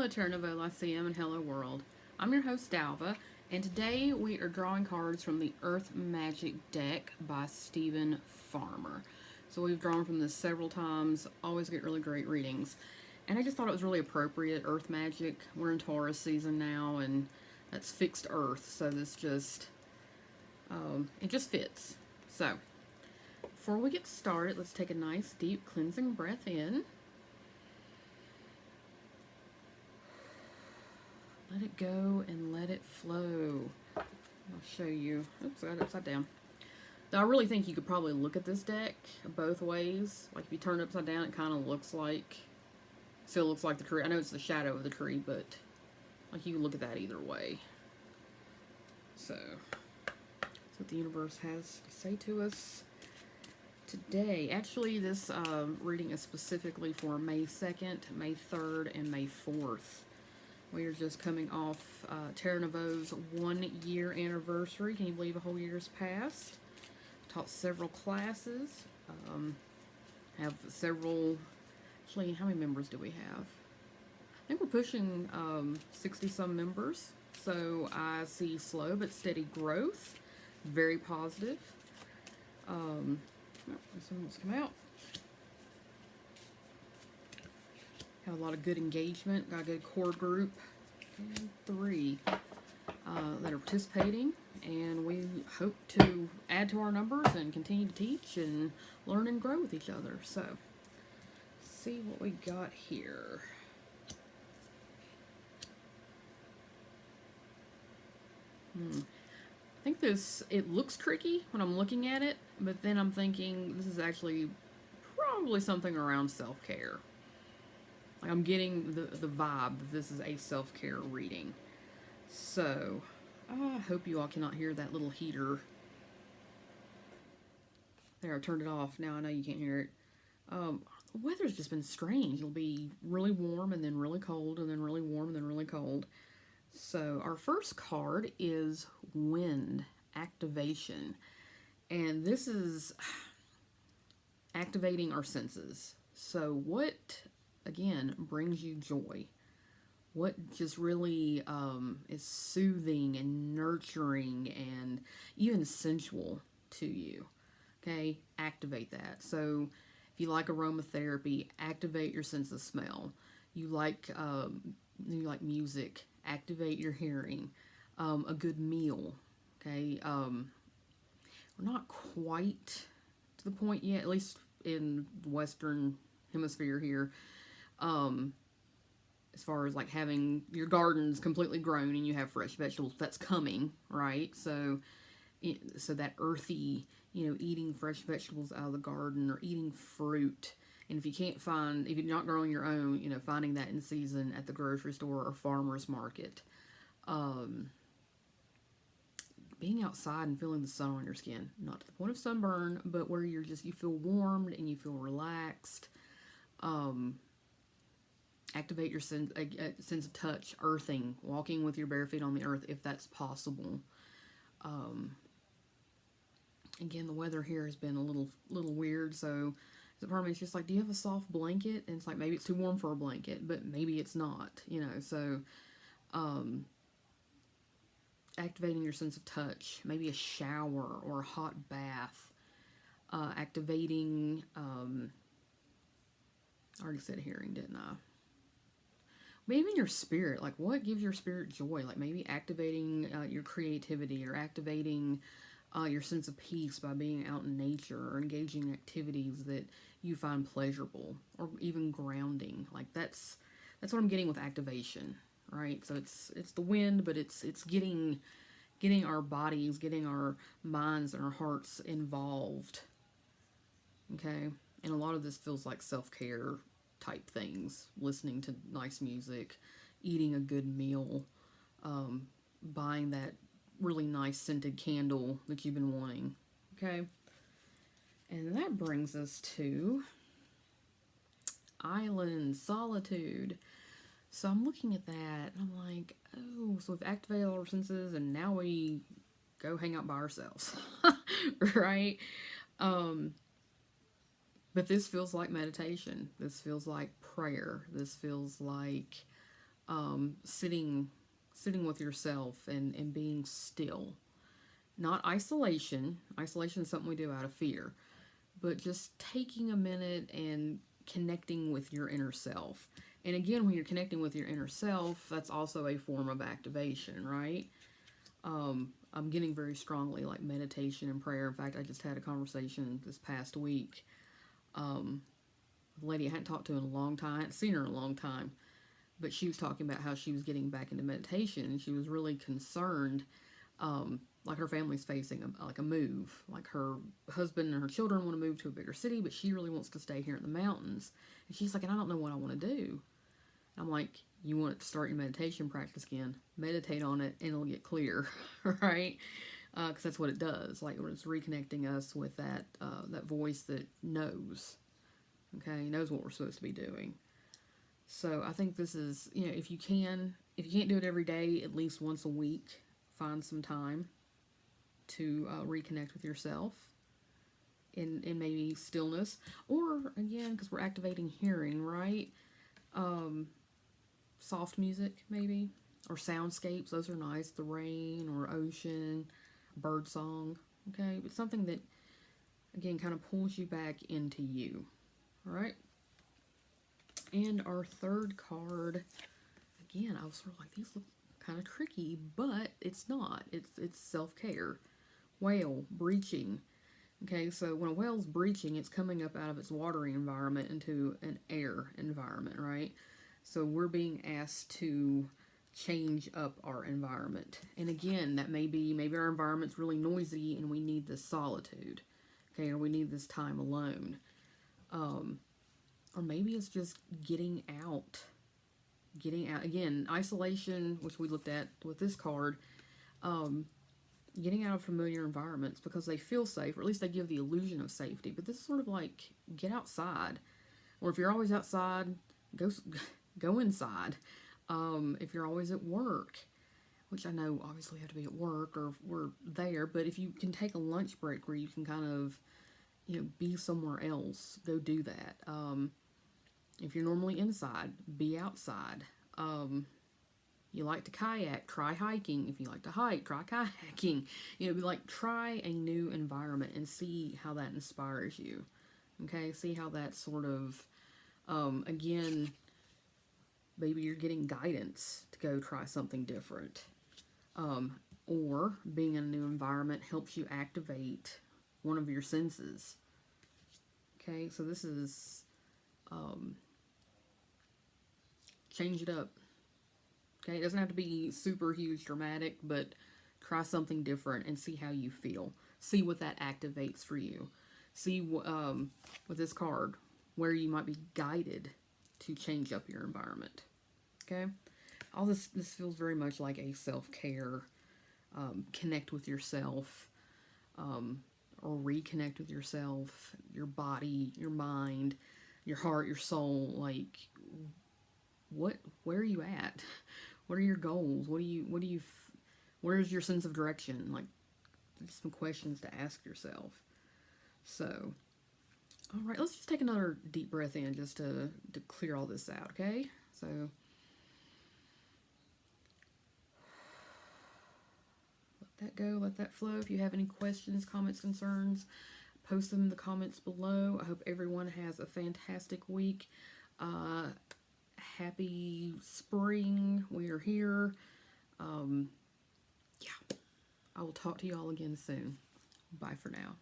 Hello, Turnovo, Lyceum, and hello, world. I'm your host, Dalva, and today we are drawing cards from the Earth Magic deck by Stephen Farmer. So we've drawn from this several times, always get really great readings. And I just thought it was really appropriate. Earth Magic, we're in Taurus season now, and that's fixed Earth, so it just fits. So, before we get started, let's take a nice deep cleansing breath in. Let it go and let it flow. I'll show you. Oops, I got it upside down. Now, I really think you could probably look at this deck both ways. Like if you turn it upside down, it kind of still looks like the tree. I know it's the shadow of the tree, but like you can look at that either way. So, that's what the universe has to say to us today. Actually, this reading is specifically for May 2nd, May 3rd, and May 4th. We are just coming off Terra Novo's 1 year anniversary. Can you believe a whole year's passed? Taught several classes. Have several, actually, how many members do we have? I think we're pushing 60 some members. So I see slow but steady growth. Very positive. This one wants to come out. Have a lot of good engagement. Got a good core group. And 3 that are participating. And we hope to add to our numbers and continue to teach and learn and grow with each other. So, see what we got here. I think it looks tricky when I'm looking at it, but then I'm thinking this is actually probably something around self-care. Like I'm getting the vibe that this is a self-care reading. So, I hope you all cannot hear that little heater. There, I turned it off. Now I know you can't hear it. The weather's just been strange. It'll be really warm and then really cold and then really warm and then really cold. So, our first card is Wind Activation. And this is activating our senses. So, what, again, brings you joy? What just really is soothing and nurturing and even sensual to you? Okay, activate that. So if you like aromatherapy, activate your sense of smell. You like music, activate your hearing. A good meal. Okay, we're not quite to the point yet, at least in the Western Hemisphere here. As far as like having your gardens completely grown and you have fresh vegetables, that's coming, right? So that earthy, eating fresh vegetables out of the garden or eating fruit. And if you're not growing your own, finding that in season at the grocery store or farmer's market. Being outside and feeling the sun on your skin, not to the point of sunburn, but where you feel warmed and you feel relaxed. Activate your sense of touch, earthing, walking with your bare feet on the earth if that's possible. Again, the weather here has been a little weird, so as a part of me, it's just like, do you have a soft blanket? And it's like, maybe it's too warm for a blanket, but maybe it's not, so activating your sense of touch, maybe a shower or a hot bath, activating, I already said hearing, didn't I? Maybe even your spirit, like what gives your spirit joy? Like maybe activating your creativity or activating your sense of peace by being out in nature or engaging in activities that you find pleasurable or even grounding. Like that's what I'm getting with activation, right? So it's the wind, but it's getting our bodies, getting our minds and our hearts involved. Okay, and a lot of this feels like self-care type things, listening to nice music, eating a good meal, buying that really nice scented candle that you've been wanting. Okay, and that brings us to Island Solitude. So I'm looking at that and I'm like, oh, so we've activated all our senses and now we go hang out by ourselves. Right? But this feels like meditation. This feels like prayer. This feels like sitting with yourself and being still. Not isolation. Isolation is something we do out of fear, but just taking a minute and connecting with your inner self. And again, when you're connecting with your inner self, that's also a form of activation, right? I'm getting very strongly like meditation and prayer. In fact, I just had a conversation this past week. A lady I hadn't talked to in a long time, I hadn't seen her in a long time, but she was talking about how she was getting back into meditation, and she was really concerned. Like her family's facing a move. Like her husband and her children want to move to a bigger city, but she really wants to stay here in the mountains. And she's like, and I don't know what I want to do. I'm like, you want to start your meditation practice again? Meditate on it, and it'll get clear, right? Because that's what it does. Like it's reconnecting us with that that voice that knows. Okay, knows what we're supposed to be doing. So I think this is, if you can't do it every day, at least once a week, find some time to reconnect with yourself in maybe stillness, or again, because we're activating hearing, right? Soft music maybe, or soundscapes. Those are nice. The rain or ocean, bird song. Okay, but something that again kind of pulls you back into you. All right. And our third card, again, I was sort of like, these look kind of tricky, but it's not. It's self-care. Whale breaching. Okay, so when a whale's breaching, it's coming up out of its watery environment into an air environment, right? So we're being asked to change up our environment. And again, that maybe our environment's really noisy and we need this solitude. Okay, or we need this time alone. Or maybe it's just getting out. Again, isolation, which we looked at with this card, getting out of familiar environments because they feel safe, or at least they give the illusion of safety. But this is sort of like, get outside. Or if you're always outside, go inside. If you're always at work, which I know obviously you have to be at work or we're there, but if you can take a lunch break where you can kind of, be somewhere else, go do that. If you're normally inside, be outside. You like to kayak, try hiking. If you like to hike, try kayaking. Be like, try a new environment and see how that inspires you. Okay, see how that sort of, again, maybe you're getting guidance to go try something different. Or being in a new environment helps you activate one of your senses. Okay, so this is, change it up. Okay, it doesn't have to be super huge dramatic, but try something different and see how you feel. See what that activates for you. See with this card where you might be guided to change up your environment. Okay, all this feels very much like a self-care, connect with yourself, or reconnect with yourself, your body, your mind, your heart, your soul. Like, where are you at? What are your goals? Where's your sense of direction? Like, some questions to ask yourself. So, all right, let's just take another deep breath in just to clear all this out, okay? So, let that go, let that flow. If you have any questions, comments, concerns, post them in the comments below. I hope everyone has a fantastic week. Happy spring. We are here. Yeah. I will talk to you all again soon. Bye for now.